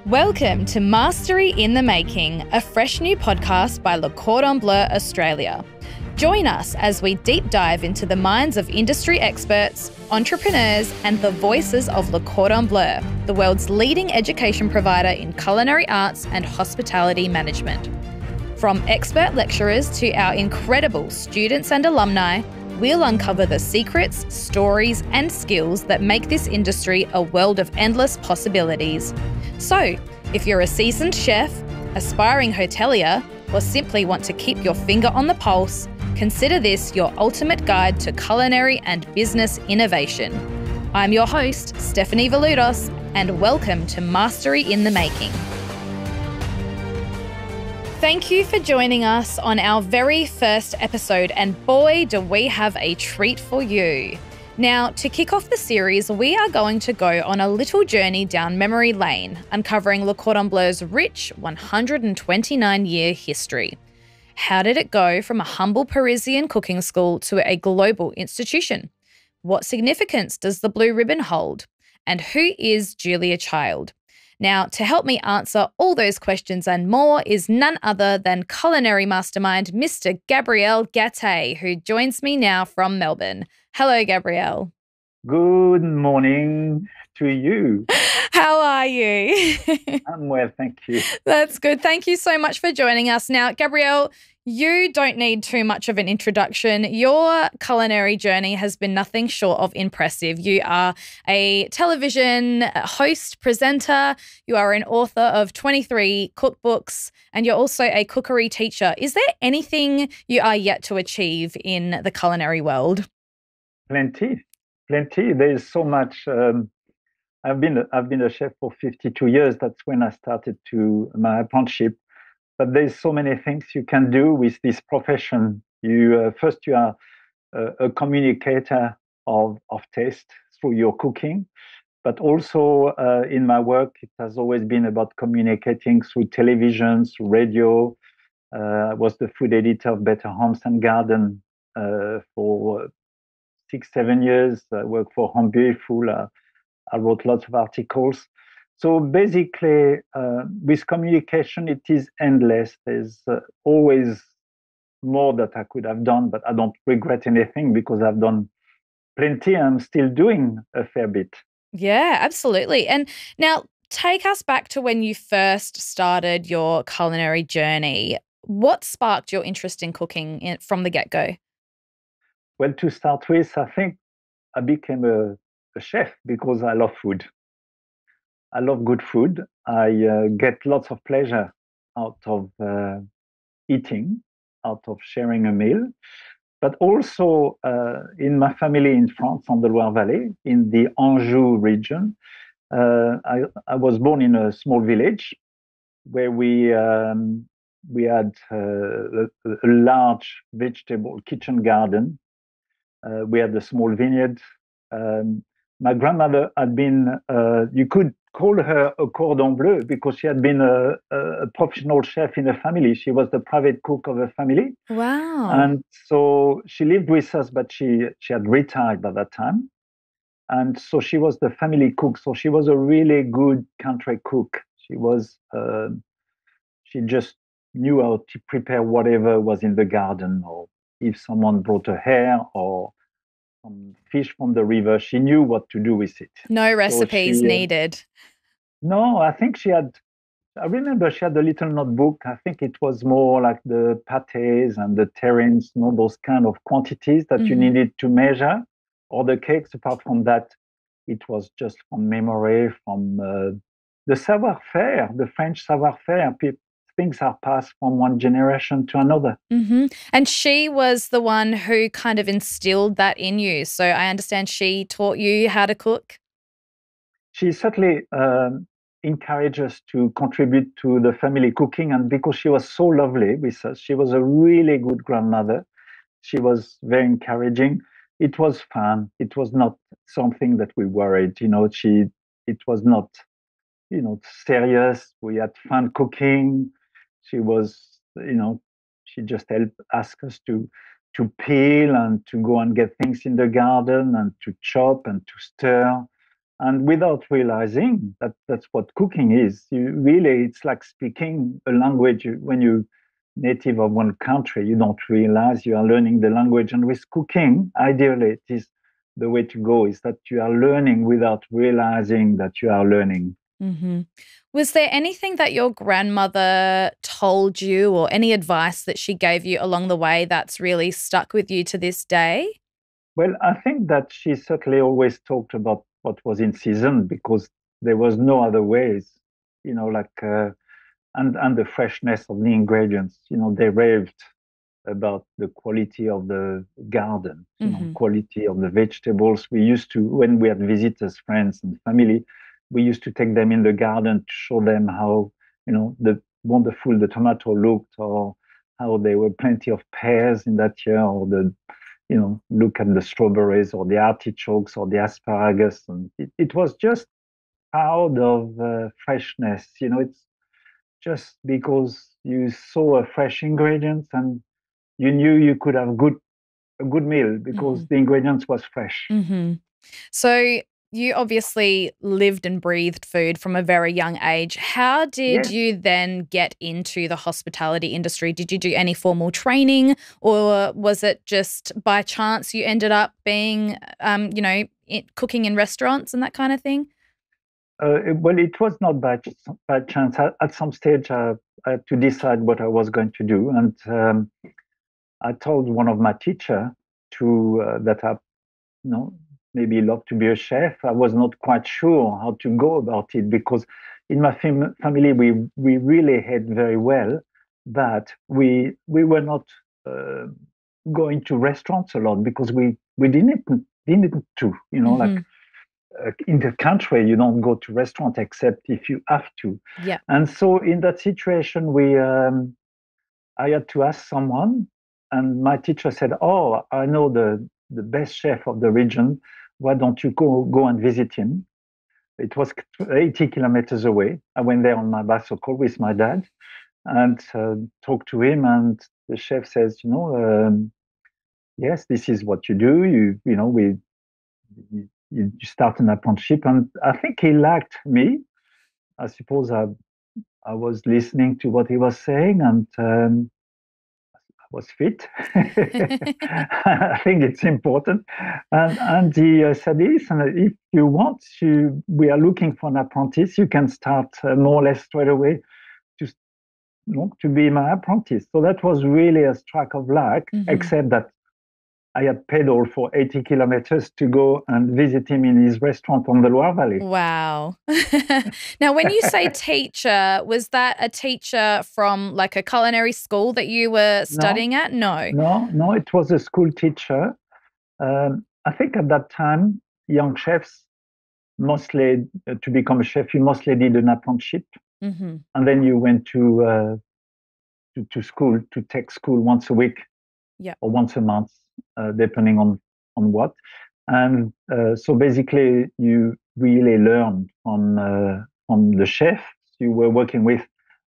Welcome to Mastery in the Making, a fresh new podcast by Le Cordon Bleu Australia. Join us as we deep dive into the minds of industry experts, entrepreneurs, and the voices of Le Cordon Bleu, the world's leading education provider in culinary arts and hospitality management. From expert lecturers to our incredible students and alumni, we'll uncover the secrets, stories, and skills that make this industry a world of endless possibilities. So, if you're a seasoned chef, aspiring hotelier, or simply want to keep your finger on the pulse, consider this your ultimate guide to culinary and business innovation. I'm your host, Stephanie Valudos, and welcome to Mastery in the Making. Thank you for joining us on our very first episode, and boy, do we have a treat for you. Now, to kick off the series, we are going to go on a little journey down memory lane, uncovering Le Cordon Bleu's rich 129-year history. How did it go from a humble Parisian cooking school to a global institution? What significance does the blue ribbon hold? And who is Julia Child? Now, to help me answer all those questions and more is none other than culinary mastermind, Mr. Gabriel Gaté, who joins me now from Melbourne. Hello, Gabriel. Good morning to you. How are you? I'm well, thank you. That's good. Thank you so much for joining us. Now, Gabriel, you don't need too much of an introduction. Your culinary journey has been nothing short of impressive. You are a television host, presenter. You are an author of 23 cookbooks, and you're also a cookery teacher. Is there anything you are yet to achieve in the culinary world? Plenty. There's so much. I've been a chef for 52 years. That's when I started my apprenticeship. But there's so many things you can do with this profession. You are a communicator of taste through your cooking, but also in my work, it has always been about communicating through television, through radio. I was the food editor of Better Homes and Garden for 6-7 years. I worked for Home Beautiful. I wrote lots of articles. So basically, with communication, it is endless. There's always more that I could have done, but I don't regret anything because I've done plenty. I'm still doing a fair bit. Yeah, absolutely. And now take us back to when you first started your culinary journey. What sparked your interest in cooking from the get-go? Well, to start with, I think I became a chef because I love food. I love good food. I get lots of pleasure out of eating, out of sharing a meal. But also in my family in France, on the Loire Valley, in the Anjou region, I was born in a small village where we had a large vegetable kitchen garden. We had a small vineyard. My grandmother had been, you could call her a Cordon Bleu because she had been a professional chef in the family. She was the private cook of the family. Wow. And so she lived with us, but she had retired by that time. And so she was the family cook. So she was a really good country cook. She just knew how to prepare whatever was in the garden, or if someone brought a hare or some fish from the river, she knew what to do with it. No recipes needed. No, I remember she had a little notebook. I think it was more like the pâtés and the terrines, those kind of quantities that you needed to measure, or the cakes. Apart from that, it was just from memory, from the savoir-faire, the French savoir-faire. Things are passed from one generation to another. Mm-hmm. And she was the one who kind of instilled that in you. So I understand she taught you how to cook? She certainly encouraged us to contribute to the family cooking. And because she was so lovely with us, she was a really good grandmother. She was very encouraging. It was fun. It was not something that we worried. It was not, serious. We had fun cooking. She was, she just asked us to peel and to go and get things in the garden and to chop and to stir. And without realizing that that's what cooking is, it's like speaking a language. When you native of one country, you don't realize you are learning the language. And with cooking, ideally, it is the way to go is that you are learning without realizing that you are learning. Mm-hmm. Was there anything that your grandmother told you or any advice that she gave you along the way that's really stuck with you to this day? Well, I think that she certainly always talked about what was in season because there was no other ways, like, and the freshness of the ingredients. They raved about the quality of the garden, Mm-hmm. quality of the vegetables. We used to, when we had visitors, friends, and family, we used to take them in the garden to show them how, the wonderful the tomato looked, or how there were plenty of pears in that year, or look at the strawberries or the artichokes or the asparagus. And it was just out of freshness. It's just because you saw a fresh ingredients and you knew you could have a good meal because the ingredients was fresh. Mm-hmm. So you obviously lived and breathed food from a very young age. How did Yeah. you then get into the hospitality industry? Did you do any formal training, or was it just by chance you ended up being, cooking in restaurants and that kind of thing? Well, it was not by chance. At some stage, I had to decide what I was going to do, and I told one of my teacher that I, maybe love to be a chef. I was not quite sure how to go about it because in my family we really ate very well, but we were not uh, going to restaurants a lot because we didn't to, like in the country you don't go to restaurant except if you have to. Yeah. And so in that situation I had to ask someone, and my teacher said, "Oh, I know the best chef of the region. Why don't you go and visit him?" It was 80 kilometers away. I went there on my bicycle with my dad and talked to him. And the chef says, "Yes, this is what you do. You start an apprenticeship." And I think he liked me. I suppose I was listening to what he was saying, and was fit. I think it's important. And he said, "Listen, if you want to, we are looking for an apprentice. You can start more or less straight away to, to be my apprentice." So that was really a stroke of luck, except that I had pedaled for 80 kilometers to go and visit him in his restaurant on the Loire Valley. Wow. Now, when you say teacher, was that a teacher from like a culinary school that you were studying at? No. No, it was a school teacher. I think at that time, young chefs, mostly to become a chef, you mostly did an apprenticeship. Mm-hmm. And then you went to school, to take school once a week or once a month, depending on what. And so basically, you really learned from the chef you were working with.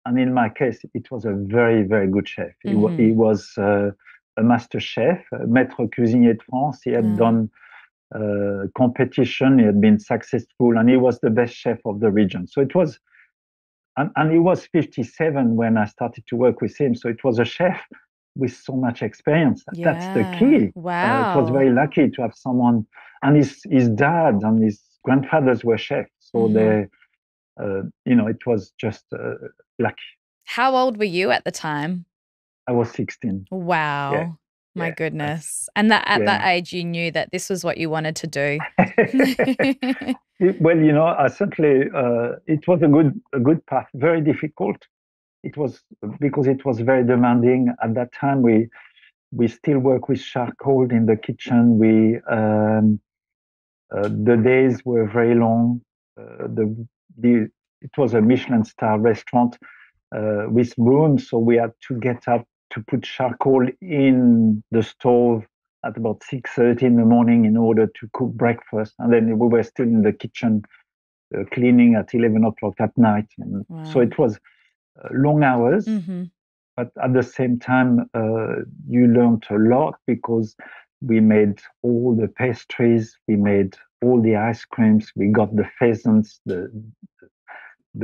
And in my case, it was a very, very good chef. He was a master chef, maître cuisinier de France. He had done competition. He had been successful, and he was the best chef of the region. So it was, and he was 57 when I started to work with him. So it was a chef with so much experience. Yeah. That's the key. Wow. It was very lucky to have someone, and his dad and his grandfathers were chefs. So they, it was just lucky. How old were you at the time? I was 16. Wow. Yeah. My goodness. And that at that age, you knew that this was what you wanted to do. Well, I certainly, it was a good path, very difficult. It was because it was very demanding. At that time, we still work with charcoal in the kitchen. The days were very long. It was a Michelin star restaurant with rooms, so we had to get up to put charcoal in the stove at about 6:30 in the morning in order to cook breakfast, and then we were still in the kitchen cleaning at 11 o'clock at night. And so it was long hours, but at the same time, you learned a lot because We made all the pastries. We made all the ice creams. We got the pheasants, the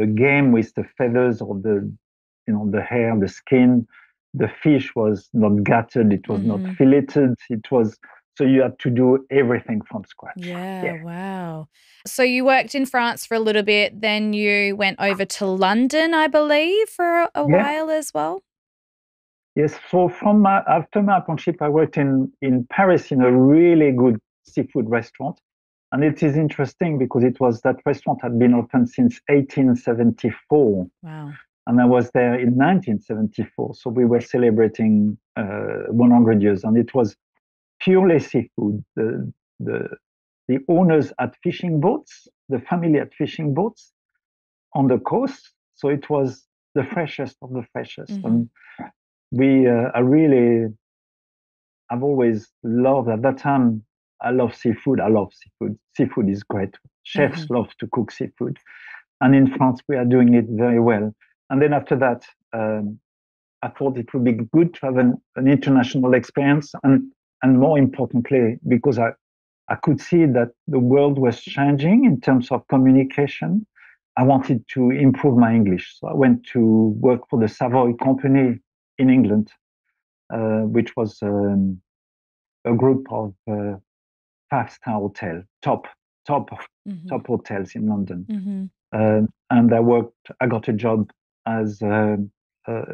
game with the feathers or the hair, the skin. The fish was not gutted. It was not filleted. It was, so you had to do everything from scratch. Yeah, wow. So you worked in France for a little bit, then you went over to London, I believe, for a Yeah. while as well? Yes. So after my apprenticeship, I worked in Paris in a really good seafood restaurant. And it is interesting because that restaurant had been open since 1874. Wow. And I was there in 1974. So we were celebrating 100 years. And it was purely seafood. The, the owners had fishing boats, the family had fishing boats on the coast. So it was the freshest of the freshest. And I've always loved, at that time, I love seafood. I love seafood. Seafood is great. Chefs love to cook seafood. And in France, we are doing it very well. And then after that, I thought it would be good to have an international experience. And more importantly, because I could see that the world was changing in terms of communication, I wanted to improve my English. So I went to work for the Savoy Company in England, which was a group of five-star hotel, top hotels in London. And I got a job as a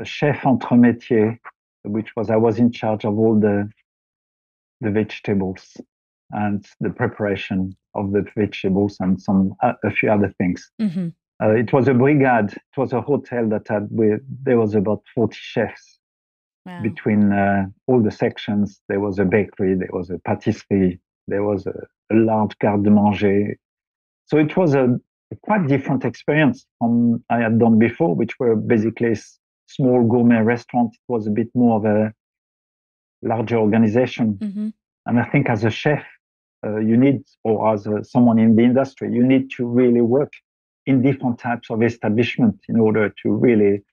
chef entremetier, I was in charge of all the vegetables and the preparation of the vegetables and a few other things. It was a brigade. It was a hotel there was about 40 chefs. Wow. Between all the sections. There was a bakery, there was a patisserie, there was a large garde-manger. So it was a quite different experience from I had done before, which were basically small gourmet restaurants. It was a bit more of a larger organization. And I think as a chef, you need, or as someone in the industry, you need to really work in different types of establishment in order to really,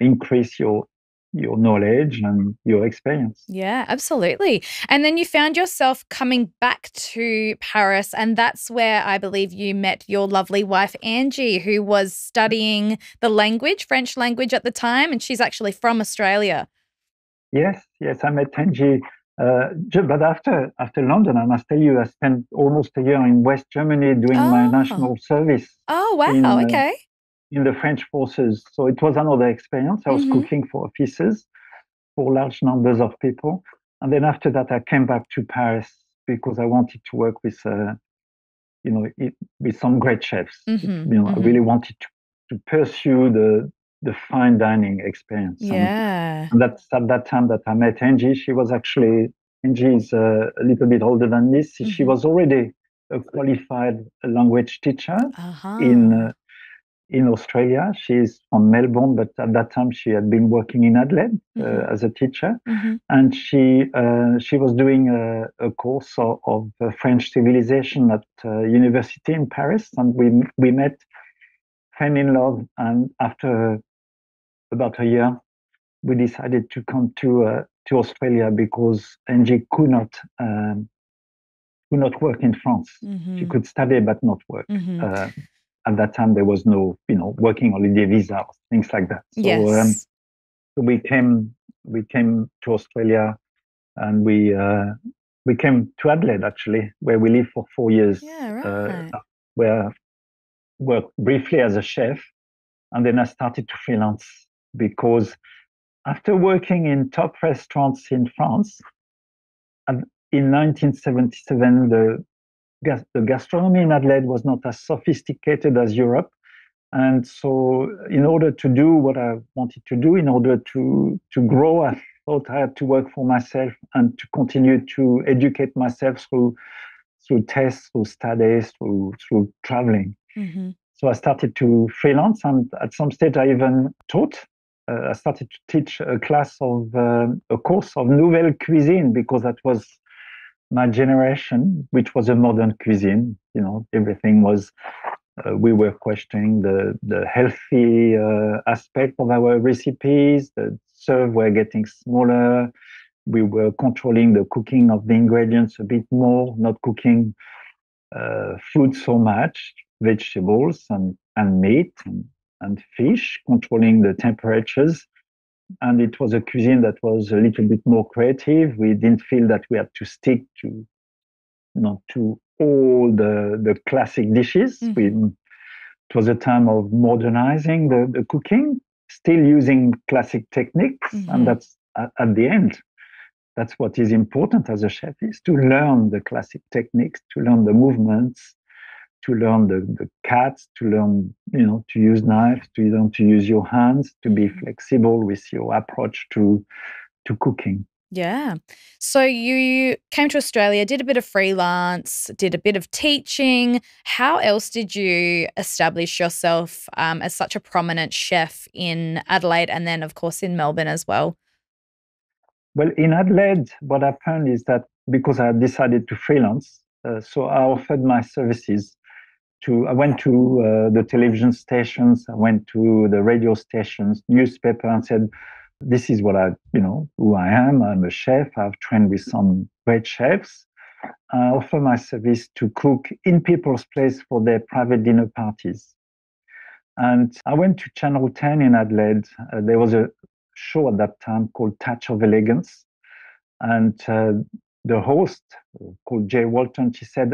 increase your knowledge and your experience. Yeah, absolutely. And then you found yourself coming back to Paris, and that's where I believe you met your lovely wife, Angie, who was studying the language, French language at the time, and she's actually from Australia. Yes, I met Angie. But after London, I must tell you, I spent almost a year in West Germany doing my national service. Oh, wow. Okay. In the French forces. So it was another experience. I was cooking for officers, for large numbers of people. And then after that, I came back to Paris because I wanted to work with, with some great chefs. I really wanted to pursue the fine dining experience. Yeah. And that's at that time that I met Angie. Angie is a little bit older than me. She was already a qualified language teacher in Australia. She's from Melbourne, but at that time she had been working in Adelaide as a teacher. And she was doing a course of French civilization at university in Paris. And we met, fell in love. And after about a year, we decided to come to Australia because Angie could not work in France. She could study but not work. At that time, there was no, working holiday visa, things like that. So, yes. So we came to Australia, and we came to Adelaide actually, where we lived for 4 years. Yeah, right. Where worked briefly as a chef, and then I started to freelance because after working in top restaurants in France, in 1977, the gastronomy in Adelaide was not as sophisticated as Europe. And so in order to do what I wanted to do, in order to grow, I thought I had to work for myself and to continue to educate myself through tests, through studies, through traveling. So I started to freelance, and at some stage I even taught. I started to teach a course of nouvelle cuisine, because that was my generation, which was a modern cuisine. Everything was, we were questioning the healthy aspect of our recipes. The serve were getting smaller. we were controlling the cooking of the ingredients a bit more, not cooking food so much, vegetables and meat and fish, controlling the temperatures. And it was a cuisine that was a little bit more creative. We didn't feel that we had to stick to, to all the classic dishes. It was a time of modernizing the cooking, still using classic techniques. And that's at the end, that's what is important as a chef, is to learn the classic techniques, to learn the movements, to learn the cuts, to learn, to use knives, to learn to use your hands, to be flexible with your approach to cooking. Yeah. So you came to Australia, did a bit of freelance, did a bit of teaching. How else did you establish yourself as such a prominent chef in Adelaide and then, of course, in Melbourne as well? Well, in Adelaide, what happened is that because I decided to freelance, so I offered my services I went to the television stations, I went to the radio stations, newspaper, and said, this is what who I am. I'm a chef. I've trained with some great chefs. I offer my service to cook in people's place for their private dinner parties. And I went to Channel 10 in Adelaide. There was a show at that time called Touch of Elegance. And the host, called Jay Walton, she said,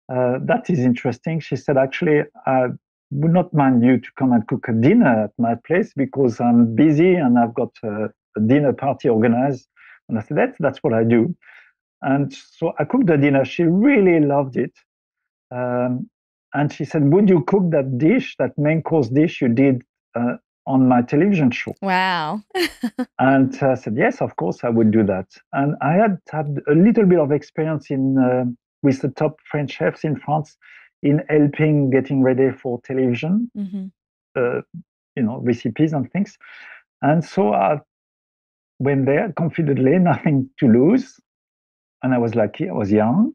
that is interesting. She said, actually, I would not mind you to come and cook a dinner at my place because I'm busy and I've got a dinner party organized. And I said, that's what I do. And so I cooked the dinner. She really loved it. And she said, would you cook that dish, that main course dish you did on my television show? Wow. And I said, yes, of course, I would do that. And I had a little bit of experience with the top French chefs in France in helping getting ready for television, recipes and things. And so I went there confidently, nothing to lose. And I was lucky, I was young.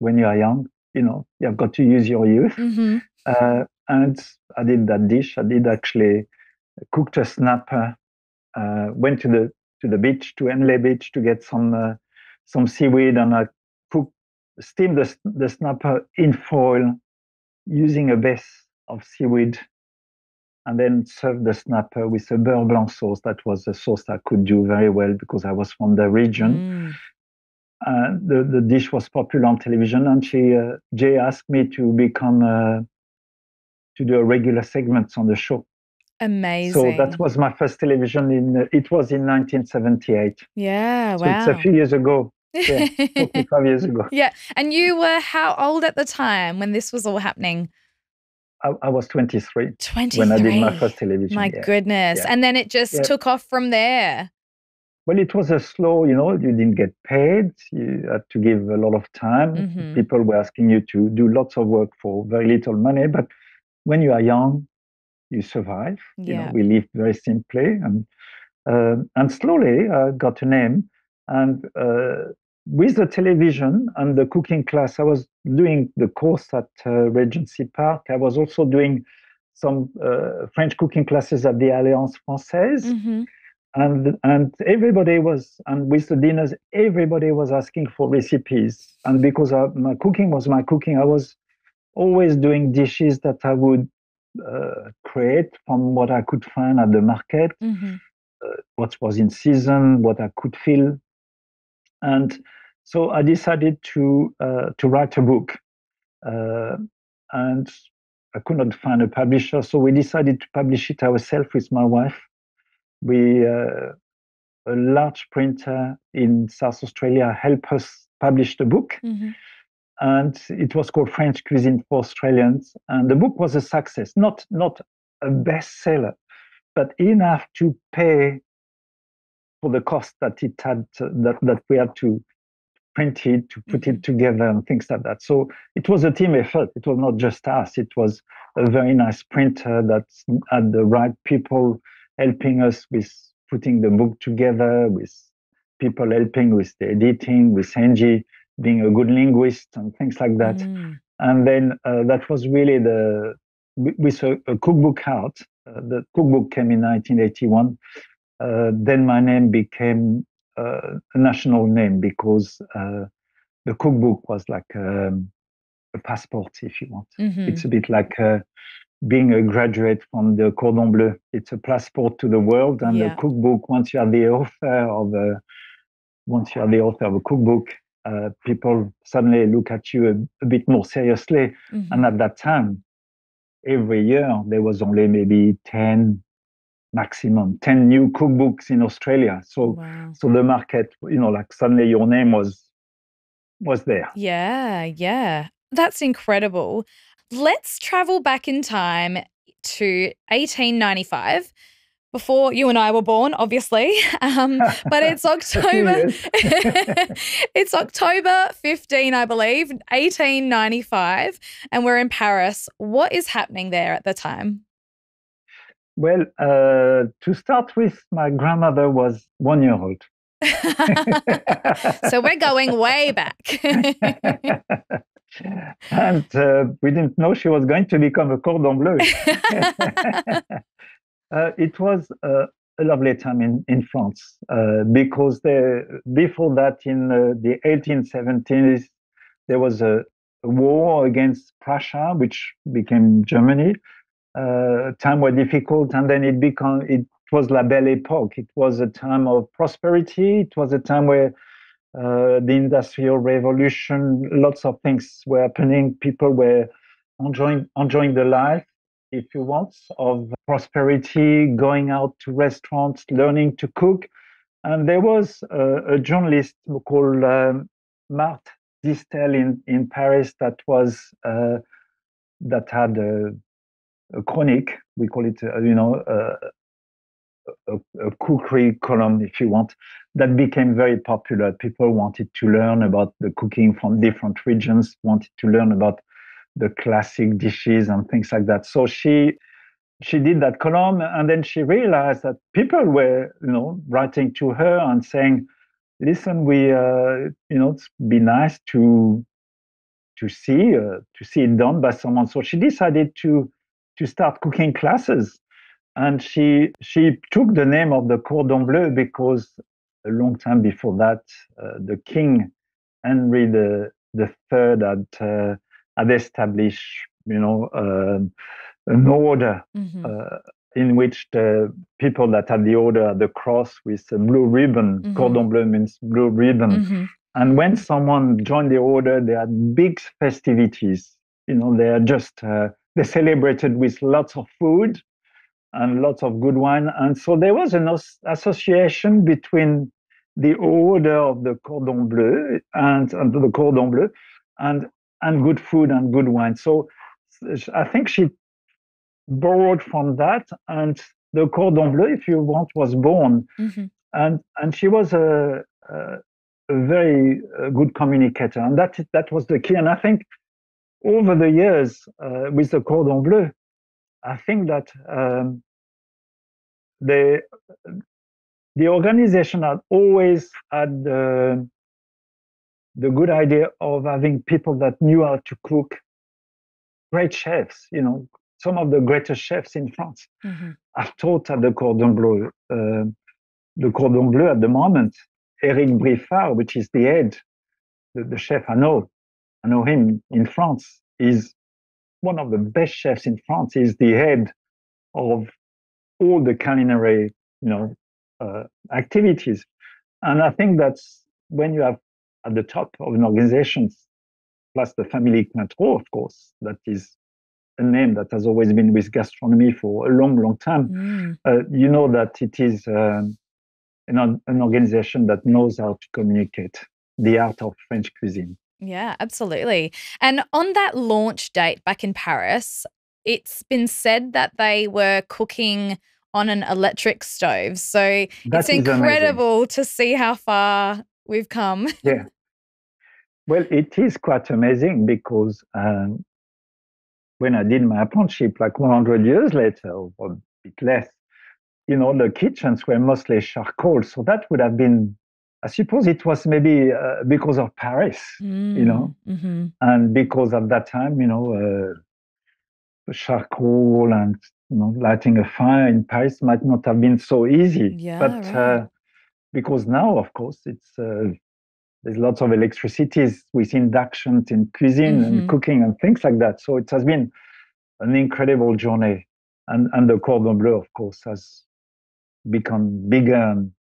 When you are young, you've got to use your youth. And I did that dish. I did actually cooked a snapper, went to the beach, to Henley Beach, to get some seaweed, and I steamed the snapper in foil using a base of seaweed, and then served the snapper with a beurre blanc sauce. That was a sauce I could do very well because I was from the region. The dish was popular on television, and Jay asked me to do a regular segments on the show. Amazing. So that was my first television it was in 1978. Yeah, so wow. It's a few years ago. Yeah, 45 years ago. Yeah. And you were how old at the time when this was all happening? I was 23. 23. When I did my first television. My goodness. Yeah. And then it just took off from there. Well, it was a slow, you didn't get paid. You had to give a lot of time. People were asking you to do lots of work for very little money. But when you are young, you survive. Yeah. We lived very simply. And slowly I got a name. And with the television and the cooking class, I was doing the course at Regency Park. I was also doing some French cooking classes at the Alliance Française. And everybody and with the dinners, everybody was asking for recipes. And because my cooking was my cooking, I was always doing dishes that I would create from what I could find at the market, what was in season, what I could feel. And so I decided to write a book. And I could not find a publisher, so we decided to publish it ourselves with my wife. A large printer in South Australia helped us publish the book. And it was called French Cuisine for Australians. And the book was a success, not a bestseller, but enough to pay for the cost that it had, that we had to print it, to put it together and things like that. So it was a team effort. It was not just us. It was a very nice printer that had the right people helping us with putting the book together, with people helping with the editing, with Angie being a good linguist and things like that. And then that was really with a cookbook out. The cookbook came in 1981. Then my name became a national name because the cookbook was like a passport, if you want. It's a bit like being a graduate from the Cordon Bleu. It's a passport to the world, and the cookbook. Once you are the author of a cookbook, people suddenly look at you a bit more seriously. And at that time, every year there was only maybe 10 new cookbooks in Australia. So the market, like suddenly your name was there. Yeah. That's incredible. Let's travel back in time to 1895, before you and I were born, obviously. But it's October. It's October 15, I believe, 1895, and we're in Paris. What is happening there at the time? Well, to start with, my grandmother was 1 year old. So we're going way back. And we didn't know she was going to become a Cordon Bleu. It was a lovely time in France because before that, in the 1870s, there was a war against Prussia, which became Germany. Time were difficult, and then it was La Belle Époque. It was a time of prosperity. It was a time where the Industrial Revolution, lots of things were happening. People were enjoying the life, if you want, of prosperity, going out to restaurants, learning to cook. And there was a journalist called Marthe Distel in Paris that had a chronique, we call it, a cookery column, if you want, that became very popular. People wanted to learn about the cooking from different regions, wanted to learn about the classic dishes and things like that. So she did that column, and then she realized that people were, writing to her and saying, "Listen, it'd be nice to see it done by someone." So she decided to start cooking classes. And she took the name of the Cordon Bleu because a long time before that, the King Henry the Third had established, an order in which the people that had the order had the cross with a blue ribbon. Cordon Bleu means blue ribbon. And when someone joined the order, they had big festivities. They celebrated with lots of food and lots of good wine. And so there was an association between the order of the Cordon Bleu and the Cordon Bleu and good food and good wine. So I think she borrowed from that, and the Cordon Bleu, if you want, was born. And she was a very good communicator, and that was the key. And I think over the years with the Cordon Bleu, I think that the organization had always had the good idea of having people that knew how to cook, great chefs. Some of the greatest chefs in France have taught at the Cordon Bleu. The Cordon Bleu at the moment, Eric Briffard, which is the head, the chef I know him in France, is one of the best chefs in France. He's the head of all the culinary, activities. And I think that's when you have at the top of an organization, plus the family Cointreau, of course, that is a name that has always been with gastronomy for a long, long time. You know that it is an organization that knows how to communicate the art of French cuisine. Yeah, absolutely. And on that launch date back in Paris, it's been said that they were cooking on an electric stove. So it's incredible amazing to see how far we've come. Yeah. Well, it is quite amazing because when I did my apprenticeship, like 100 years later, or a bit less, the kitchens were mostly charcoal. So that would have been, I suppose it was maybe because of Paris, and because at that time, charcoal and lighting a fire in Paris might not have been so easy. Yeah, but right. because now, of course, there's lots of electricities with inductions in cuisine and cooking and things like that. So it has been an incredible journey. And the Cordon Bleu, of course, has become bigger and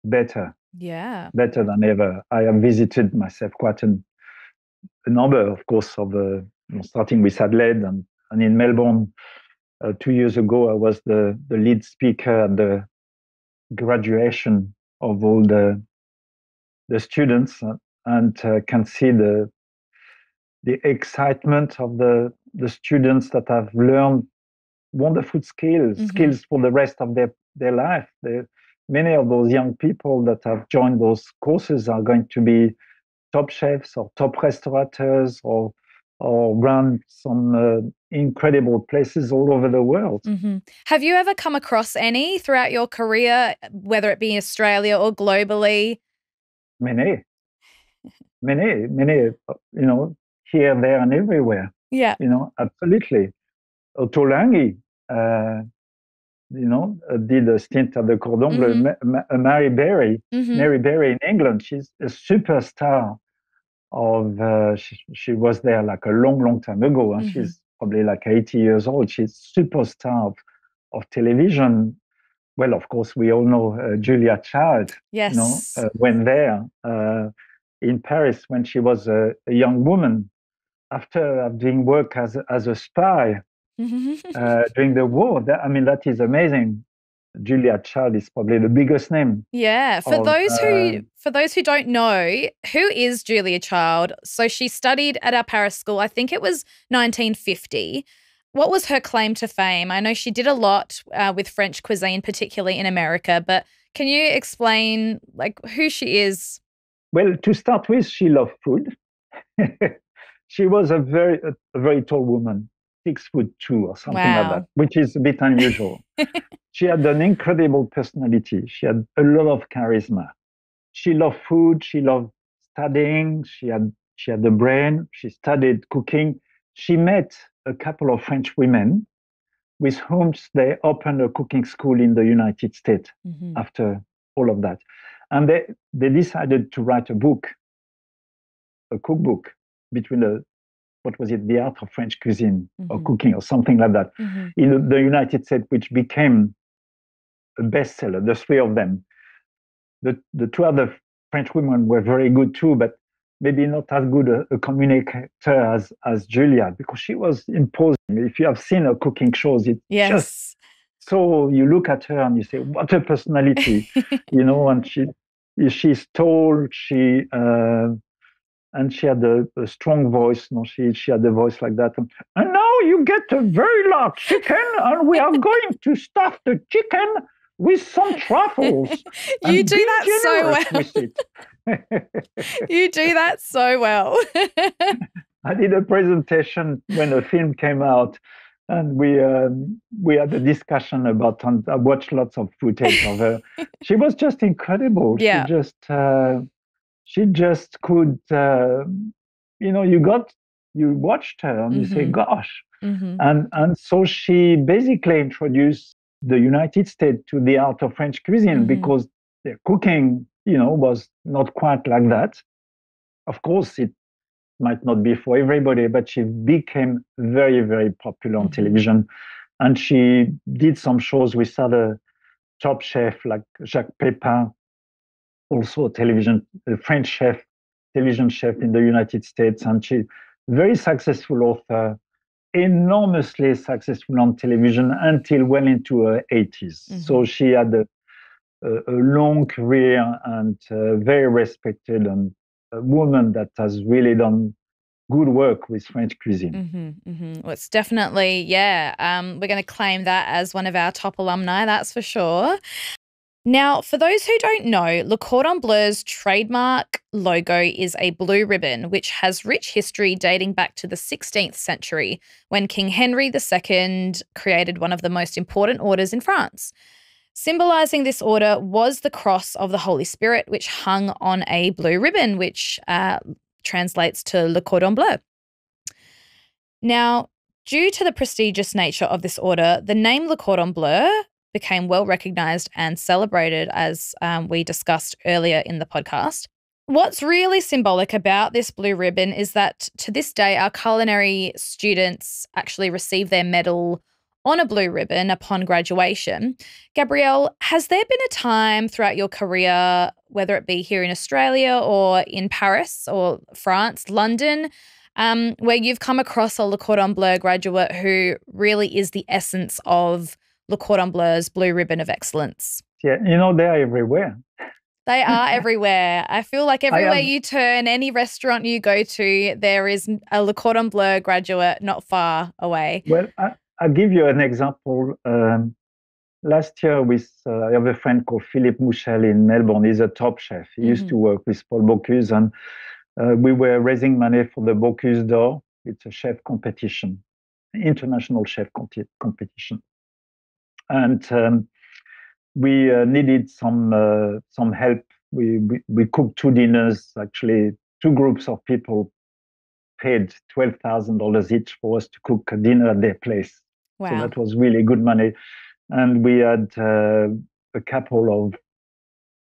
better. Yeah. Better than ever. I have visited myself quite a number, of course, of starting with Adelaide and in Melbourne. 2 years ago, I was the lead speaker at the graduation of all the students, and can see the excitement of the students that have learned wonderful skills for the rest of their life. Many of those young people that have joined those courses are going to be top chefs or top restaurateurs or run some incredible places all over the world. Have you ever come across any throughout your career, whether it be in Australia or globally? Many, here, there, and everywhere. Yeah. Absolutely. Ottolenghi, did a stint at the Cordon Bleu. Mary Berry in England, she's a superstar of, she was there like a long time ago, and she's probably like 80 years old. She's superstar of television. Well, of course, we all know Julia Child. Yes. Went there in Paris when she was a young woman after doing work as a spy during the war. That is amazing. Julia Child is probably the biggest name. Yeah. For those who don't know, who is Julia Child? So she studied at our Paris school. I think it was 1950. What was her claim to fame? I know she did a lot with French cuisine, particularly in America, but can you explain who she is? Well, to start with, she loved food. She was a very tall woman, 6'2" or something like that, which is a bit unusual. She had an incredible personality. She had a lot of charisma. She loved food. She loved studying. She had the brain. She studied cooking. She met a couple of French women with whom they opened a cooking school in the United States after all of that. And they decided to write a cookbook between the art of French cuisine or cooking or something like that in the United States, which became a bestseller, the three of them. The two other French women were very good too, but maybe not as good a communicator as Julia, because she was imposing. If you have seen her cooking shows, it's just so, you look at her and you say, what a personality, and she's tall, and she had a strong voice. She had a voice like that. And now you get a very large chicken, and we are going to stuff the chicken with some truffles. You do that so well. You do that so well. I did a presentation when a film came out, and we had a discussion about. And I watched lots of footage of her. She was just incredible. Yeah. She just could. You watched her and you say, "Gosh," and so she basically introduced the United States to the art of French cuisine, because their cooking, was not quite like that. Of course, it might not be for everybody, but she became very, very popular on television. And she did some shows with other top chefs like Jacques Pepin, also a French chef, television chef in the United States. And she very successful author, enormously successful on television until well into her 80s. So she had a long career and very respected, and a woman that has really done good work with French cuisine. Well, it's definitely, we're going to claim that as one of our top alumni, that's for sure. Now, for those who don't know, Le Cordon Bleu's trademark logo is a blue ribbon, which has rich history dating back to the 16th century, when King Henry II created one of the most important orders in France. Symbolising this order was the cross of the Holy Spirit, which hung on a blue ribbon, which translates to Le Cordon Bleu. Now, due to the prestigious nature of this order, the name Le Cordon Bleu became well recognized and celebrated, as we discussed earlier in the podcast. What's really symbolic about this blue ribbon is that to this day, our culinary students actually receive their medal on a blue ribbon upon graduation. Gabrielle, has there been a time throughout your career, whether it be here in Australia or in Paris or France, London, where you've come across a Le Cordon Bleu graduate who really is the essence of Le Cordon Bleu's blue ribbon of excellence? Yeah, they're everywhere. They are everywhere. I feel like everywhere you turn, any restaurant you go to, there is a Le Cordon Bleu graduate not far away. Well, I'll give you an example. Last year, I have a friend called Philippe Mouchel in Melbourne. He's a top chef. He used to work with Paul Bocuse, and we were raising money for the Bocuse d'Or. It's a chef competition, international chef competition. And we needed some help. We cooked 2 dinners. Actually, 2 groups of people paid $12,000 each for us to cook a dinner at their place. Wow. So that was really good money. And we had a couple of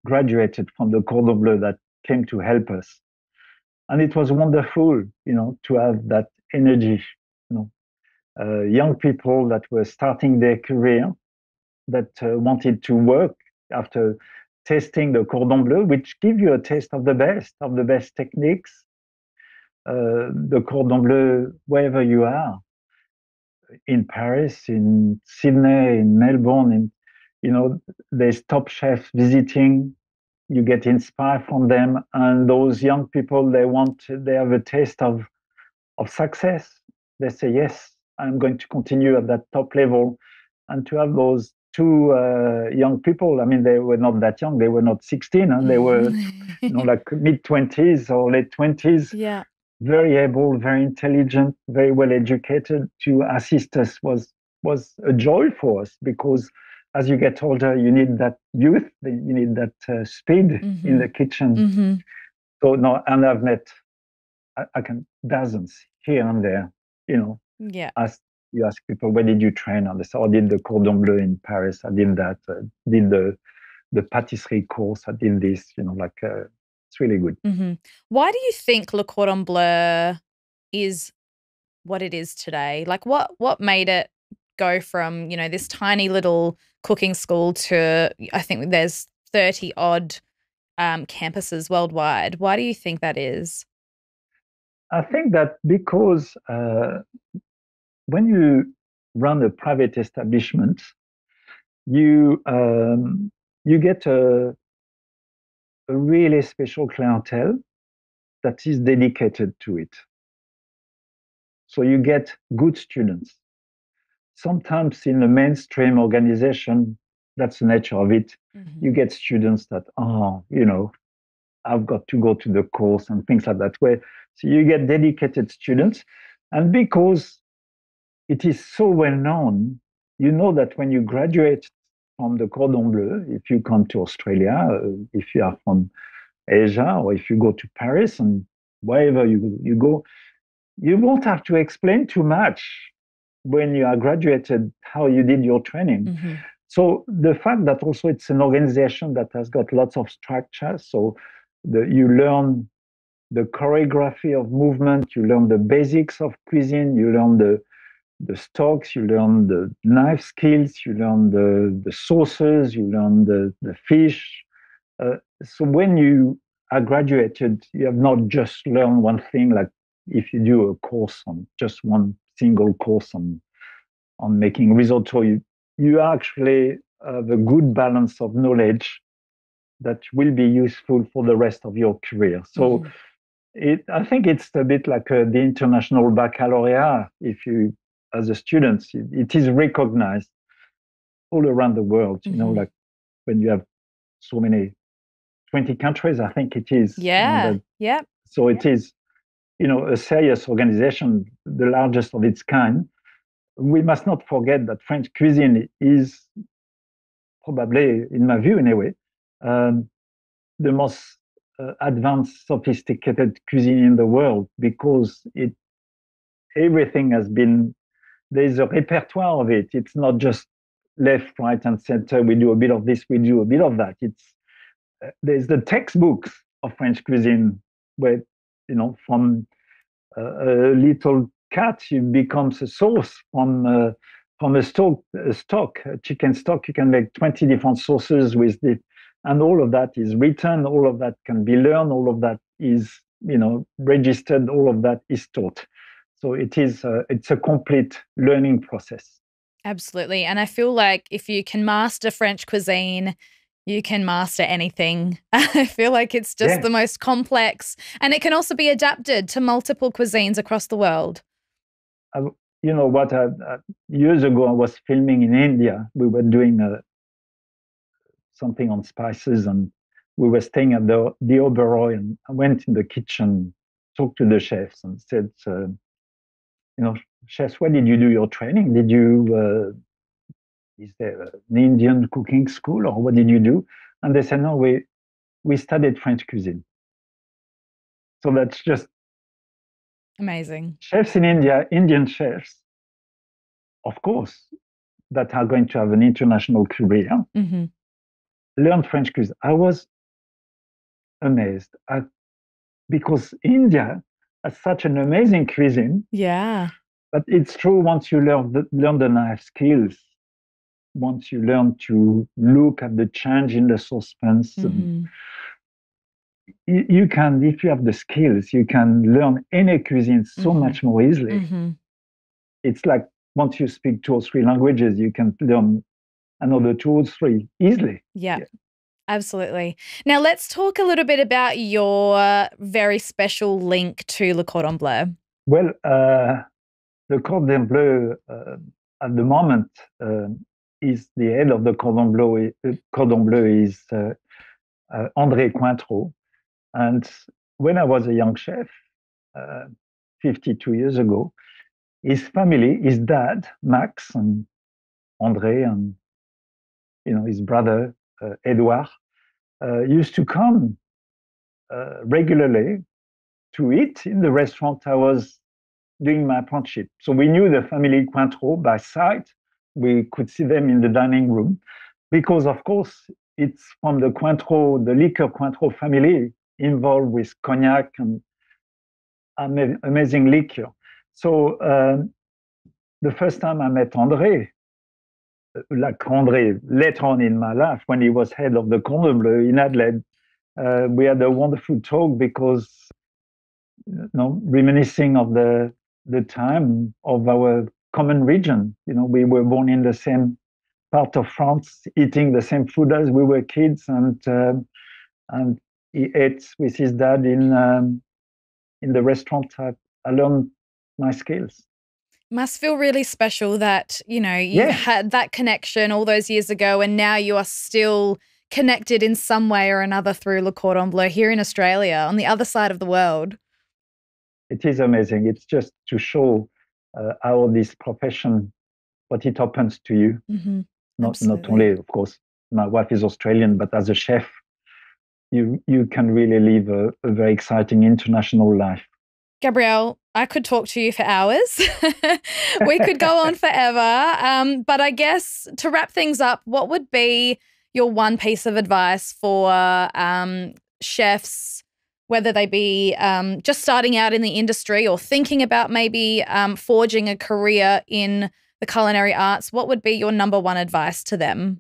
graduated from the Cordon Bleu that came to help us. And it was wonderful, to have that energy, young people that were starting their career, that wanted to work after tasting the Cordon Bleu, which give you a taste of the best techniques. The Cordon Bleu, wherever you are, in Paris, in Sydney, in Melbourne, there's top chefs visiting. You get inspired from them, and those young people, they have a taste of success. They say, yes, I'm going to continue at that top level. And to have those 2 young people, I mean, they were not that young, they were not 16, and they were like mid-20s or late 20s. Yeah. Very able, very intelligent, very well educated, to assist us was a joy for us, because as you get older, you need that youth, you need that speed in the kitchen. So no, and I've met I can dozens here and there. Yeah. You ask people, where did you train? And they say, I did the Cordon Bleu in Paris. I did that. Did the patisserie course. I did this. It's really good. Why do you think Le Cordon Bleu is what it is today? Like, what made it go from, this tiny little cooking school to, I think there's 30 odd campuses worldwide? Why do you think that is? I think that because when you run a private establishment, you get a really special clientele that is dedicated to it. So you get good students. Sometimes in a mainstream organization, that's the nature of it. You get students that, I've got to go to the course and things like that. So you get dedicated students. And because it is so well known, you know that when you graduate from the Cordon Bleu, if you come to Australia, if you are from Asia, or if you go to Paris, and wherever you go, you won't have to explain too much when you are graduated how you did your training. So the fact that also it's an organization that has got lots of structure, so you learn the choreography of movement, you learn the basics of cuisine, you learn the stocks, you learn the knife skills, you learn the sauces, you learn the fish. So when you are graduated, you have not just learned one thing, like if you do a course on just one single course on making risotto, you actually have a good balance of knowledge that will be useful for the rest of your career. So I think it's a bit like the international baccalaureate. If you, as a student, it is recognized all around the world, like when you have so many, 20 countries, I think it is. Yeah. So it is, a serious organization, the largest of its kind. We must not forget that French cuisine is probably, in my view anyway, the most advanced, sophisticated cuisine in the world, because everything has been, there's a repertoire of it. It's not just left, right, and center. We do a bit of this, we do a bit of that. There's the textbooks of French cuisine where, from a little cat, it becomes a sauce. From a chicken stock, you can make 20 different sauces and all of that is written, all of that can be learned, all of that is, registered, all of that is taught. So it's a complete learning process. Absolutely. And I feel like if you can master French cuisine, you can master anything. I feel like it's just the most complex, and it can also be adapted to multiple cuisines across the world. You know what? Years ago, I was filming in India. We were doing something on spices, and we were staying at the Oberoi. And I went in the kitchen, talked to the chefs, and said, chefs, where did you do your training? Is there an Indian cooking school, or what did you do? And they said, no, we studied French cuisine. So that's just amazing. Chefs in India, Indian chefs, of course, that are going to have an international career, learn French cuisine. I was amazed because India has such an amazing cuisine. Yeah. But it's true, once you learn the knife skills, once you learn to look at the change in the saucepans, you can, if you have the skills, you can learn any cuisine so much more easily. It's like once you speak 2 or 3 languages, you can learn another 2 or 3 easily. Yeah. Absolutely. Now let's talk a little bit about your very special link to Le Cordon Bleu. Well, the Cordon Bleu at the moment is the head of the Cordon Bleu. Cordon Bleu is André Cointreau. And when I was a young chef, 52 years ago, his family, his dad, Max, and André, and his brother, Edouard, used to come regularly to eat in the restaurant I was doing my apprenticeship. So we knew the family Cointreau by sight. We could see them in the dining room because, of course, it's from the Cointreau, the liquor Cointreau family involved with cognac and amazing liquor. So the first time I met André, like André later on in my life, when he was head of the Cordon Bleu in Adelaide, we had a wonderful talk because, reminiscing of the time of our common region. We were born in the same part of France, eating the same food as we were kids, and he ate with his dad in the restaurant. I learned my skills. Must feel really special that, you had that connection all those years ago, and now you are still connected in some way or another through Le Cordon Bleu here in Australia, on the other side of the world. It is amazing. It's just to show how this profession, what it opens to you. Not only, of course, my wife is Australian, but as a chef, you can really live a very exciting international life. Gabriel, I could talk to you for hours. We could go on forever. But I guess to wrap things up, what would be your one piece of advice for chefs, whether they be just starting out in the industry or thinking about maybe forging a career in the culinary arts? What would be your number one advice to them?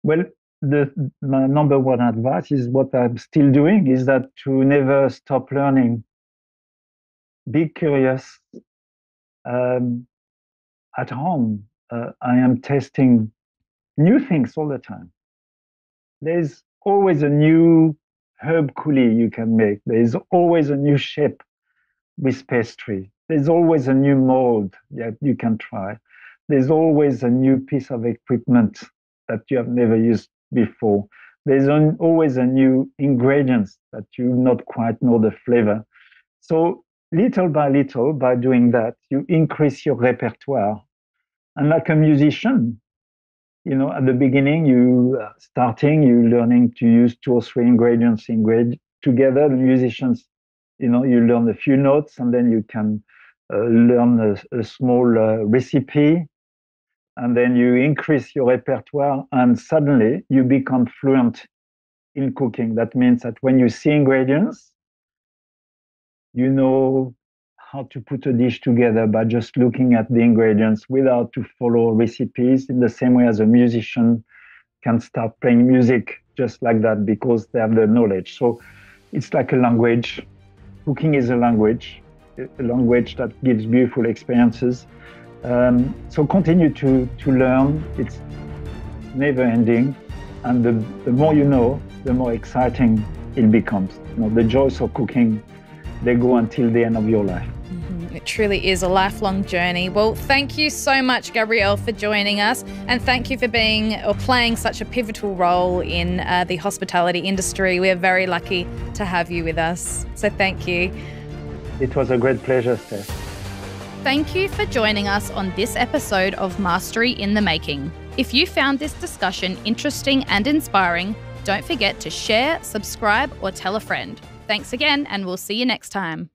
Well, my number one advice is what I'm still doing, is that to never stop learning. Be curious. At home, I am testing new things all the time. There's always a new herb coulis you can make. There's always a new shape with pastry. There's always a new mold that you can try. There's always a new piece of equipment that you have never used before. There's always a new ingredients that you not quite know the flavor. So little by little, by doing that, you increase your repertoire. And like a musician, at the beginning, you learning to use 2 or 3 ingredients together. The musicians, you learn a few notes, and then you can learn a small recipe. and then you increase your repertoire, and suddenly you become fluent in cooking. That means that when you see ingredients, you know how to put a dish together by just looking at the ingredients without to follow recipes, in the same way as a musician can start playing music just like that because they have the knowledge. So it's like a language. Cooking is a language that gives beautiful experiences. So continue to learn. It's never ending. And the more you know, the more exciting it becomes. The joys of cooking, they go until the end of your life. It truly is a lifelong journey. Well, thank you so much, Gabriel, for joining us. And thank you for playing such a pivotal role in the hospitality industry. We are very lucky to have you with us. So thank you. It was a great pleasure, Steph. Thank you for joining us on this episode of Mastery in the Making. If you found this discussion interesting and inspiring, don't forget to share, subscribe, or tell a friend. Thanks again, and we'll see you next time.